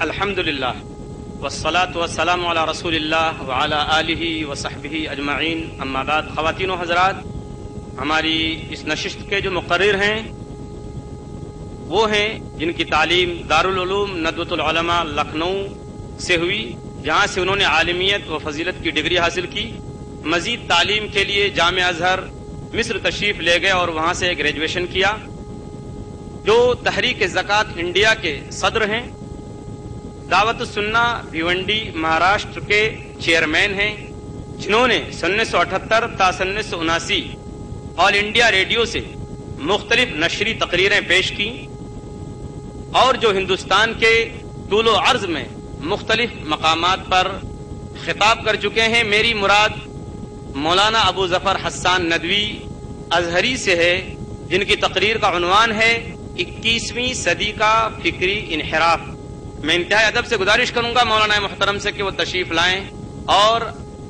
الحمدللہ والصلاة والسلام علی رسول اللہ وعلی آلہ وصحبہ اجمعین، اما بعد۔ خواتین و حضرات، ہماری اس نشست کے جو مقرر ہیں وہ ہیں جن کی تعلیم دارالعلوم ندوۃ العلماء لکھنؤ سے ہوئی، جہاں سے انہوں نے عالمیت و فضیلت کی ڈگری حاصل کی۔ مزید تعلیم کے لیے جامعہ ازہر مصر تشریف لے گئے اور وہاں سے گریجویشن کیا۔ جو تحریک زکوٰۃ انڈیا کے صدر ہیں، دعوت السنہ بھیونڈی مہاراشٹر کے چیئرمین ہیں، جنہوں نے 1978 تا 1979 آل انڈیا ریڈیو سے مختلف نشری تقریریں پیش کی اور جو ہندوستان کے طول و عرض میں مختلف مقامات پر خطاب کر چکے ہیں۔ میری مراد مولانا ابو ظفر حسان ندوی ازہری سے ہے، جن کی تقریر کا عنوان ہے 21ویں صدی کا فکری انحراف۔ میں انتہائی ادب سے گزارش کروں گا مولانا محترم سے کہ وہ تشریف لائیں اور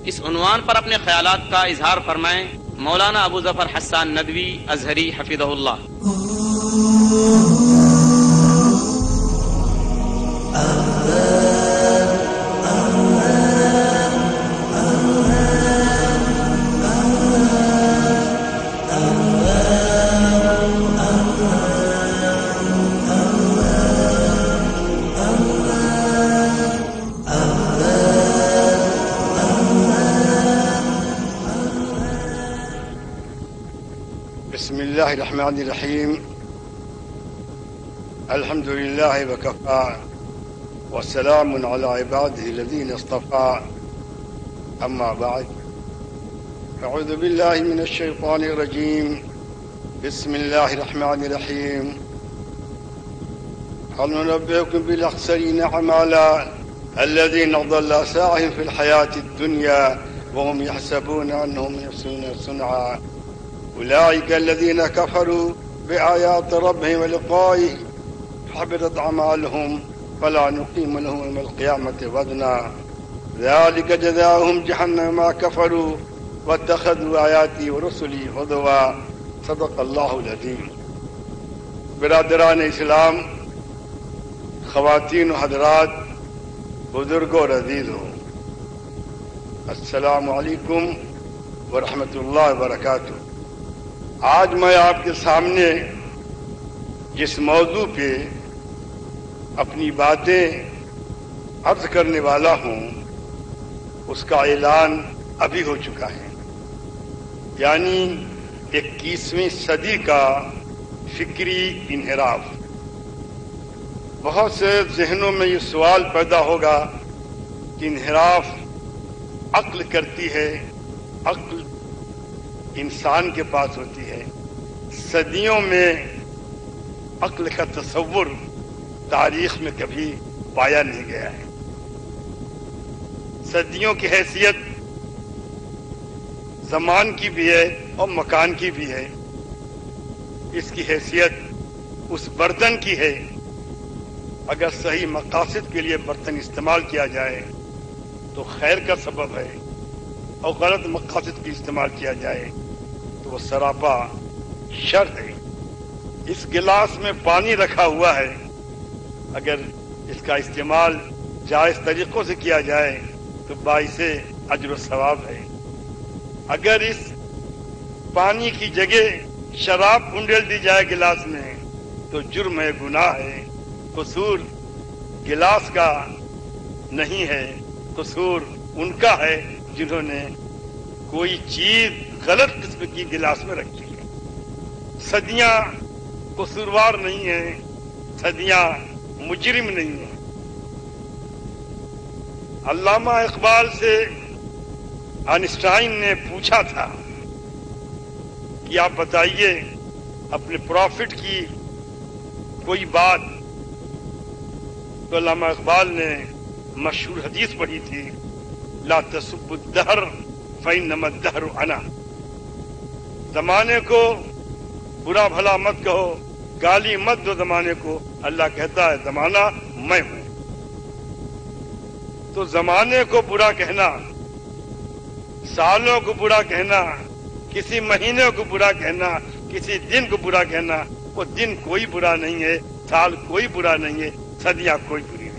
اس عنوان پر اپنے خیالات کا اظہار فرمائیں۔ مولانا ابو ظفر حسان ندوی ازہری حفظہ اللہ۔ بسم اللہ الرحمن الرحیم، الحمد للہ وکفا وسلام علی عبادہ الذین اصطفا، اما بعد، اعوذ باللہ من الشیطان الرجیم، بسم اللہ الرحمن الرحیم۔ هل ننبئكم بالاخسرین اعمالا الذین ضل سعیهم فی الحیاة الدنیا وهم يحسبون انهم يحسنون صنعا، أولئك الذين كفروا بآيات ربهم ولقائه فحبطت أعمالهم فلا نقيم لهم يوم القيامة وزنا، ذلك جزاؤهم جهنم ما كفروا واتخذوا آياتي ورسلي هزوا، صدق الله العظيم۔ برادران اسلام، خواتین و حضرات، بزرگوں اور عزیزوں، السلام علیکم ورحمۃ اللہ وبرکاتہ۔ آج میں آپ کے سامنے جس موضوع پہ اپنی باتیں عرض کرنے والا ہوں اس کا اعلان ابھی ہو چکا ہے، یعنی 21ویں صدی کا فکری انحراف۔ بہت سے ذہنوں میں یہ سوال پیدا ہوگا کہ انحراف عقل کرتی ہے، عقل انسان کے پاس ہوتی ہے، صدیوں میں عقل کا تصور تاریخ میں کبھی پایا نہیں گیا ہے۔ صدیوں کی حیثیت زمان کی بھی ہے اور مکان کی بھی ہے۔ اس کی حیثیت اس برتن کی ہے، اگر صحیح مقاصد کے لیے برتن استعمال کیا جائے تو خیر کا سبب ہے، اور غلط مقاصد کی استعمال کیا جائے تو وہ سراپا شر ہے۔ اس گلاس میں پانی رکھا ہوا ہے، اگر اس کا استعمال جائز طریقوں سے کیا جائے تو باعث اجر و ثواب ہے۔ اگر اس پانی کی جگہ شراب انڈیل دی جائے گلاس میں تو جرم ہے، گناہ ہے۔ قصور گلاس کا نہیں ہے، قصور ان کا ہے جنہوں نے کوئی چیز غلط قسم کی گلاس میں رکھی ہے۔ صدیاں قصوروار نہیں ہیں، صدیاں مجرم نہیں ہیں۔ علامہ اقبال سے آئنسٹائن نے پوچھا تھا کہ آپ بتائیے اپنے پروفٹ کی کوئی بات، تو علامہ اقبال نے مشہور حدیث پڑھی تھی، لا تسب الدہر فإنما الدہر انا۔ زمانے کو برا بھلا مت کہو، گالی مت دو زمانے کو، اللہ کہتا ہے زمانہ میں ہوں۔ تو زمانے کو برا کہنا، سالوں کو برا کہنا، کسی مہینے کو برا کہنا، کسی دن کو برا کہنا، وہ دن کوئی برا نہیں ہے، سال کوئی برا نہیں ہے، صدیاں کوئی بری نہیں۔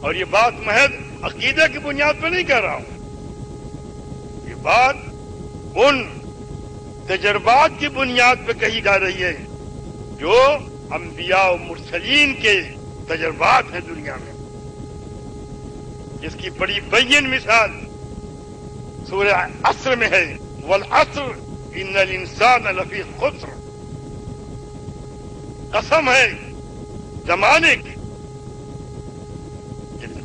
اور یہ بات محض عقیدے کی بنیاد پر نہیں کہہ رہا ہوں، یہ بات ان تجربات کی بنیاد پہ کہی جا رہی ہے جو انبیاء و مرسلین کے تجربات ہیں دنیا میں، جس کی بڑی بین مثال سورہ عصر میں ہے، والعصر ان الانسان لفی خسر، قسم ہے زمانے کی۔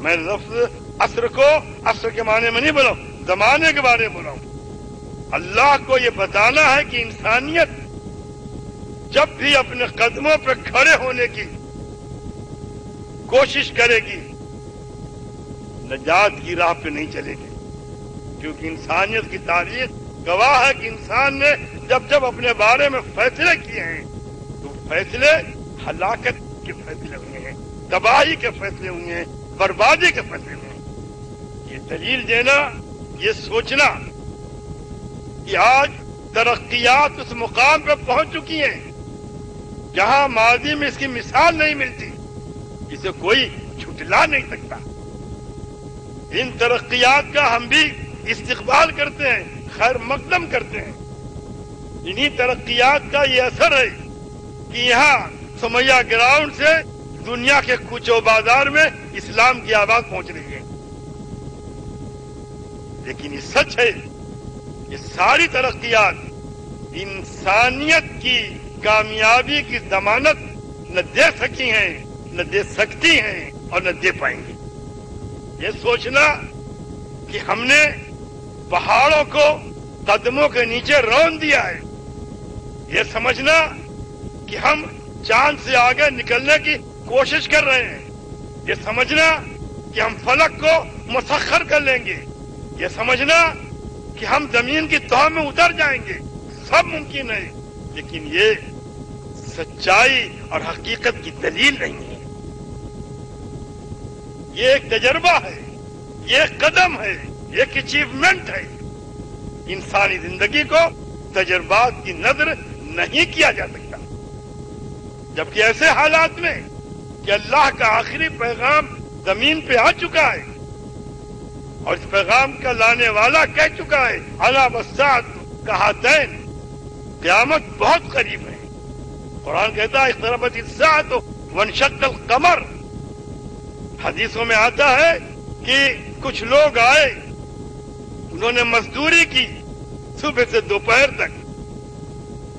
میں لفظ عصر کو عصر کے معنی میں نہیں بولا، زمانے کے بارے میں بولا ہوں۔ اللہ کو یہ بتانا ہے کہ انسانیت جب بھی اپنے قدموں پہ کھڑے ہونے کی کوشش کرے گی نجات کی راہ پہ نہیں چلے گی، کیونکہ انسانیت کی تاریخ گواہ ہے کہ انسان نے جب جب اپنے بارے میں فیصلے کیے ہیں تو فیصلے ہلاکت کے فیصلے ہوئے ہیں، تباہی کے فیصلے ہوئے ہیں، بربادی کے فیصلے ہوئے ہیں۔ یہ دلیل دینا، یہ سوچنا کہ آج ترقیات اس مقام پہ پہنچ چکی ہیں جہاں ماضی میں اس کی مثال نہیں ملتی، اسے کوئی جھٹلا نہیں سکتا۔ ان ترقیات کا ہم بھی استقبال کرتے ہیں، خیر مقدم کرتے ہیں۔ انہی ترقیات کا یہ اثر ہے کہ یہاں سمیہ گراؤنڈ سے دنیا کے کوچوں بازار میں اسلام کی آواز پہنچ رہی ہے۔ لیکن یہ سچ ہے، یہ ساری ترقیات انسانیت کی کامیابی کی ضمانت نہ دے سکی ہیں، نہ دے سکتی ہیں اور نہ دے پائیں گی۔ یہ سوچنا کہ ہم نے پہاڑوں کو قدموں کے نیچے رون دیا ہے، یہ سمجھنا کہ ہم چاند سے آگے نکلنے کی کوشش کر رہے ہیں، یہ سمجھنا کہ ہم فلک کو مسخر کر لیں گے، یہ سمجھنا کہ ہم زمین کی تہ میں اتر جائیں گے، سب ممکن ہے، لیکن یہ سچائی اور حقیقت کی دلیل نہیں ہے۔ یہ ایک تجربہ ہے، یہ ایک قدم ہے، ایک اچیومنٹ ہے۔ انسانی زندگی کو تجربات کی نظر نہیں کیا جا سکتا، جبکہ ایسے حالات میں کہ اللہ کا آخری پیغام زمین پہ آ چکا ہے اور اس پیغام کا لانے والا کہہ چکا ہے انا والساعۃ کہاتین، قیامت بہت قریب ہے۔ قرآن کہتا ہے اقتربت الساعۃ وانشق القمر۔ حدیثوں میں آتا ہے کہ کچھ لوگ آئے، انہوں نے مزدوری کی صبح سے دوپہر تک،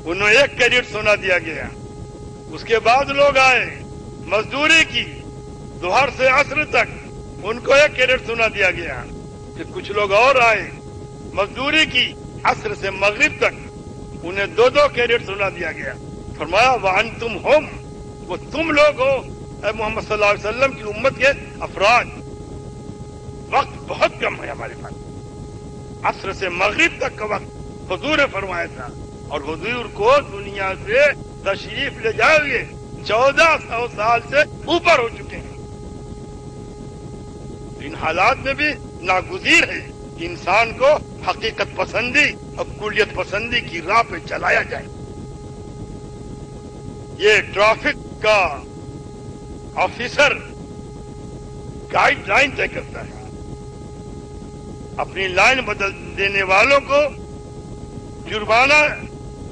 انہوں 1 کیرٹ سونا دیا گیا۔ اس کے بعد لوگ آئے، مزدوری کی ظہر سے عصر تک، ان کو 1 کیرٹ سونا دیا گیا۔ پھر کچھ لوگ اور آئے، مزدوری کی عصر سے مغرب تک، انہیں 2 کیرٹ سونا دیا گیا۔ فرمایا وَأَنْتُمْ هُمْ، وہ تم لوگ ہو اے محمد صلی اللہ علیہ وسلم کی امت کے افراد۔ وقت بہت کم ہے ہمارے پاس، عصر سے مغرب تک کا وقت حضور نے فرمایا تھا، اور حضور کو دنیا سے تشریف لے جائے 1400 سال سے اوپر ہو چکے ہیں۔ ان حالات میں بھی ناگزیر ہے کہ انسان کو حقیقت پسندی اور کلیت پسندی کی راہ پہ چلایا جائے۔ یہ ٹریفک کا آفیسر گائیڈ لائن طے کرتا ہے، اپنی لائن بدل دینے والوں کو جرمانہ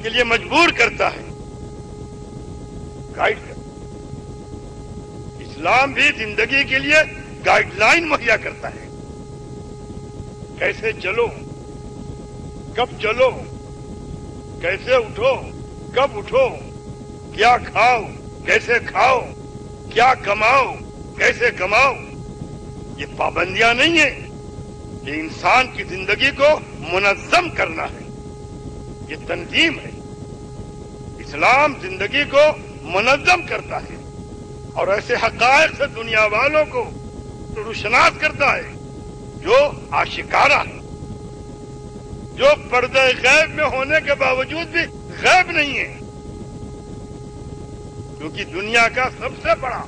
کے لیے مجبور کرتا ہے، گائیڈ کرتا ہے۔ اسلام بھی زندگی کے لیے گائیڈ لائن مہیا کرتا ہے، کیسے چلو، کب چلو، کیسے اٹھو، کب اٹھو، کیا کھاؤ، کیسے کھاؤ، کیا کماؤ، کیسے کماؤ۔ یہ پابندیاں نہیں ہیں، یہ انسان کی زندگی کو منظم کرنا ہے، یہ تنظیم ہے۔ اسلام زندگی کو منظم کرتا ہے اور ایسے حقائق سے دنیا والوں کو روشناس کرتا ہے جو آشکارا ہے، جو پردہ غیب میں ہونے کے باوجود بھی غیب نہیں ہے، کیونکہ دنیا کا سب سے بڑا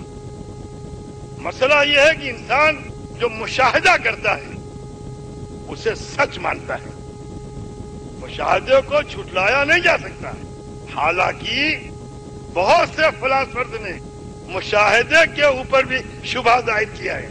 مسئلہ یہ ہے کہ انسان جو مشاہدہ کرتا ہے اسے سچ مانتا ہے، مشاہدے کو جھٹلایا نہیں جا سکتا۔ حالانکہ بہت سے فلاسفرز نے مشاہدے کے اوپر بھی شبہ ظاہر کیا ہے،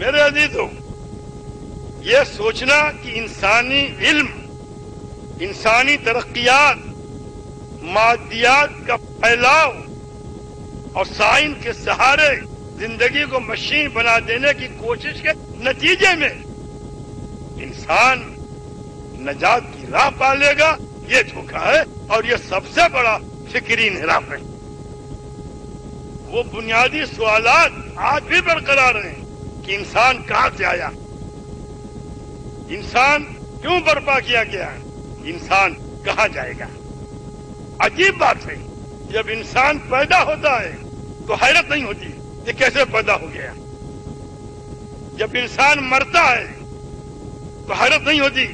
میرے عزیزوں، یہ سوچنا کہ انسانی علم، انسانی ترقیات، مادیات کا پھیلاؤ اور سائنس کے سہارے زندگی کو مشین بنا دینے کی کوشش کے نتیجے میں انسان نجات کی راہ پالے گا، یہ دھوکہ ہے اور یہ سب سے بڑا فکری انحراف ہے۔ وہ بنیادی سوالات آج بھی برقرار ہیں کہ انسان کہاں سے آیا، انسان کیوں برپا کیا گیا، انسان کہاں جائے گا۔ عجیب بات ہے، جب انسان پیدا ہوتا ہے تو حیرت نہیں ہوتی کہ کیسے پیدا ہو گیا، جب انسان مرتا ہے تو حیرت نہیں ہوتی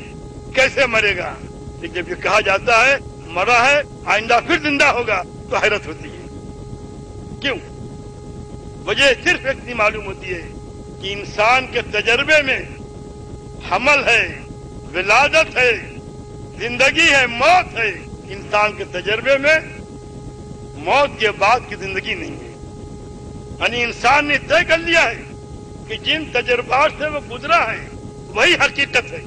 کیسے مرے گا، لیکن جب یہ کہا جاتا ہے مرا ہے آئندہ پھر زندہ ہوگا تو حیرت ہوتی ہے۔ کیوں؟ وجہ صرف اتنی معلوم ہوتی ہے کہ انسان کے تجربے میں حمل ہے، ولادت ہے، زندگی ہے، موت ہے۔ انسان کے تجربے میں موت کے بعد کی زندگی نہیں ہے، یعنی انسان نے طے کر لیا ہے کہ جن تجربات سے وہ گزرا ہے وہی حقیقت ہے،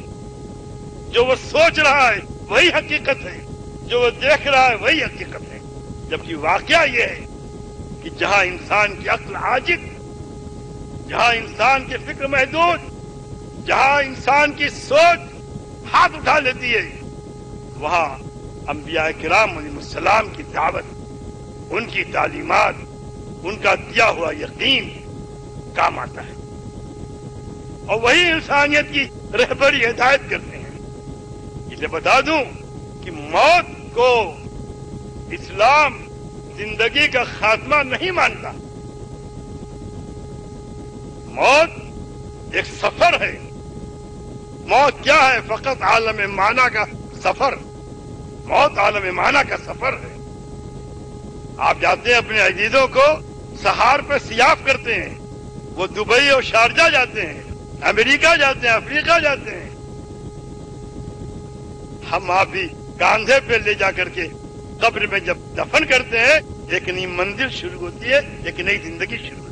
جو وہ سوچ رہا ہے وہی حقیقت ہے، جو وہ دیکھ رہا ہے وہی حقیقت ہے۔ جبکہ واقعہ یہ ہے کہ جہاں انسان کی عقل عاجز، جہاں انسان کی فکر محدود، جہاں انسان کی سوچ ہاتھ اٹھا لیتی ہے، وہاں انبیاء کرام علیہ السلام کی دعوت، ان کی تعلیمات، ان کا دیا ہوا یقین کام آتا ہے، اور وہی انسانیت کی رہبری ہدایت کرتے ہیں۔ اسے بتا دوں کہ موت کو اسلام زندگی کا خاتمہ نہیں مانتا۔ موت ایک سفر ہے۔ موت کیا ہے؟ فقط عالم معنی کا سفر۔ موت عالم معنی کا سفر ہے۔ آپ جاتے ہیں اپنے عزیزوں کو سہار پہ سیاف کرتے ہیں، وہ دبئی اور شارجہ جاتے ہیں، امریکہ جاتے ہیں، افریقہ جاتے ہیں۔ ہم آپ بھی کاندھے پہ لے جا کر کے قبر میں جب دفن کرتے ہیں، ایک نئی منزل شروع ہوتی ہے، ایک نئی زندگی شروع ہوتی ہے۔